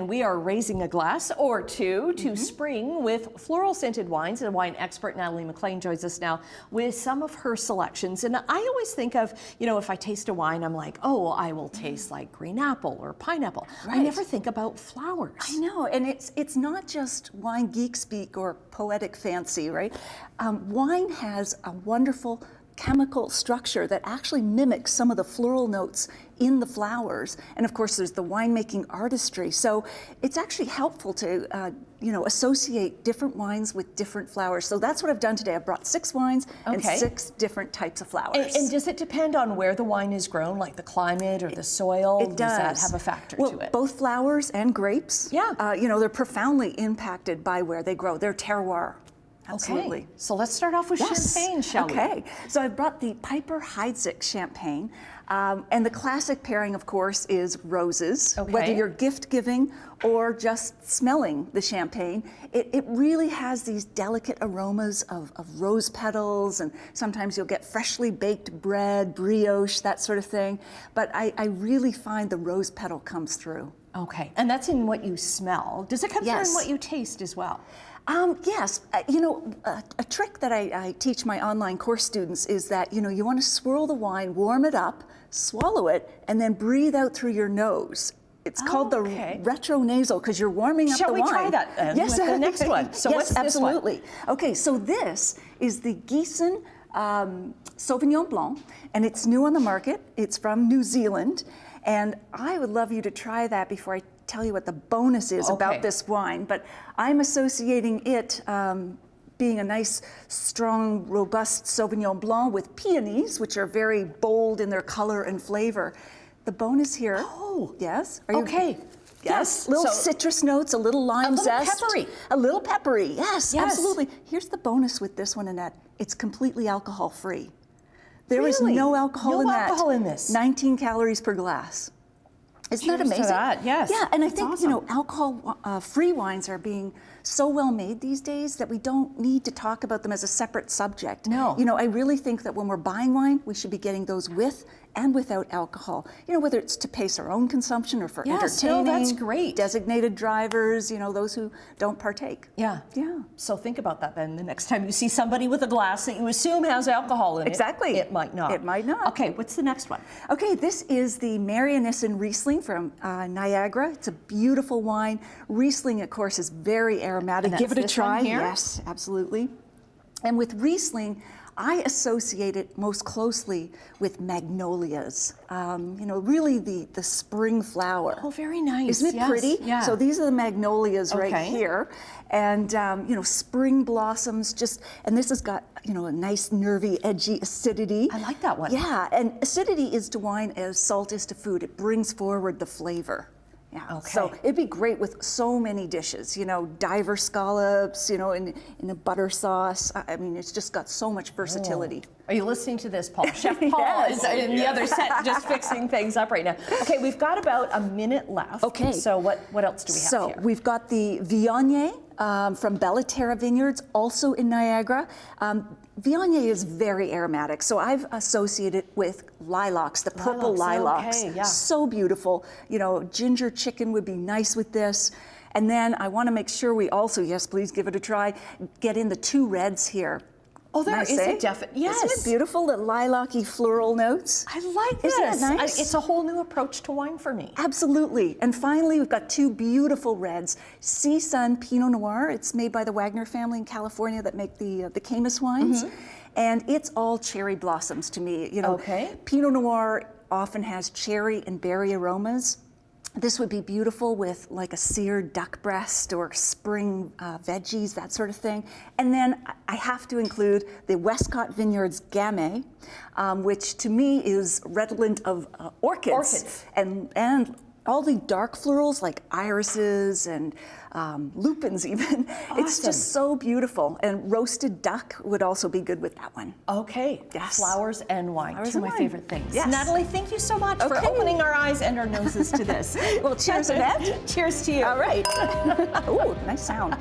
and we are raising a glass or two to spring with floral scented wines. And wine expert Natalie MaClean joins us now with some of her selections. And I always think of, you know, if I taste a wine, I'm like, oh, I will taste like green apple or pineapple. Right. I never think about flowers. I know, and it's not just wine geek speak or poetic fancy, right? Wine has a wonderful chemical structure that actually mimics some of the floral notes in the flowers. And of course, there's the winemaking artistry. So it's actually helpful to, associate different wines with different flowers. So that's what I've done today. I've brought 6 wines and 6 different types of flowers. And does it depend on where the wine is grown, like the climate or the soil? It does. That have a factor to it? Both flowers and grapes. Yeah. They're profoundly impacted by where they grow, their terroir. Absolutely. Okay. So let's start off with champagne, shall we? Okay. So I brought the Piper-Heidsieck champagne. And the classic pairing, of course, is roses. Okay. Whether you're gift giving or just smelling the champagne, it really has these delicate aromas of rose petals, and sometimes you'll get freshly baked bread, brioche, that sort of thing. But I really find the rose petal comes through. Okay. And that's in what you smell. Does it come through in what you taste as well? Yes, a trick that I teach my online course students is that, you want to swirl the wine, warm it up, swallow it, and then breathe out through your nose. It's called the retronasal because you're warming up the wine. Shall we try that with the next one? So what's this absolutely. one? Okay, so this is the Gießen Sauvignon Blanc, and it's new on the market. It's from New Zealand, and I would love you to try that before I tell you what the bonus is about this wine, but I'm associating it being a nice, strong, robust Sauvignon Blanc with peonies, which are very bold in their color and flavor. The bonus here, yes? Are you, yes, little citrus notes, a little lime zest. Peppery. A little peppery, yes, absolutely. Here's the bonus with this one, Annette. It's completely alcohol-free. There is no alcohol in that. No alcohol in this. 19 calories per glass. Isn't that amazing? To that, yes. Yeah, and I think, alcohol-free wines are being so well made these days that we don't need to talk about them as a separate subject. No. I really think that when we're buying wine, we should be getting those with and without alcohol. Whether it's to pace our own consumption or for entertaining. No, that's great. Designated drivers, those who don't partake. Yeah. Yeah. So think about that then the next time you see somebody with a glass that you assume has alcohol in it. Exactly. It might not. It might not. Okay, what's the next one? Okay, this is the Marianissen Riesling from Niagara. It's a beautiful wine. Riesling, of course, is very aromatic. Give it a try. Yes, absolutely. And with Riesling, I associate it most closely with magnolias. Really the spring flower. Oh, very nice. Isn't it pretty? Yeah. So these are the magnolias right here. And, spring blossoms and this has got, a nice nervy, edgy acidity. I like that one. Yeah, and acidity is to wine as salt is to food. It brings forward the flavor. Yeah. Okay. So it'd be great with so many dishes, diver scallops, in a butter sauce. I mean, it's just got so much versatility. Are you listening to this, Paul? Chef Paul is in the other set just fixing things up right now. Okay, we've got about a minute left. Okay. So what else do we have here? So we've got the Viognier from Bellaterra Vineyards, also in Niagara. Viognier is very aromatic, so I've associated with lilacs, the purple lilacs. So beautiful. Ginger chicken would be nice with this. And then I want to make sure we also, yes, please give it a try, get in the 2 reds here. Oh, there is a definite, yes. Isn't it beautiful, the lilac-y floral notes? I like this. Isn't it nice? It's a whole new approach to wine for me. Absolutely. And finally, we've got 2 beautiful reds. Sea Sun Pinot Noir. It's made by the Wagner family in California that make the Camus wines. And it's all cherry blossoms to me. Pinot Noir often has cherry and berry aromas. This would be beautiful with like a seared duck breast or spring veggies, that sort of thing. And then I have to include the Westcott Vineyards Gamay, which to me is redolent of orchids. And all the dark florals like irises and lupins even. Awesome. It's just so beautiful. And roasted duck would also be good with that one. Okay. Yes. Flowers and wine. Two of my favorite things. Yes. Natalie, thank you so much for opening our eyes and our noses to this. Well, cheers, Annette. Cheers to you. All right. Ooh, nice sound.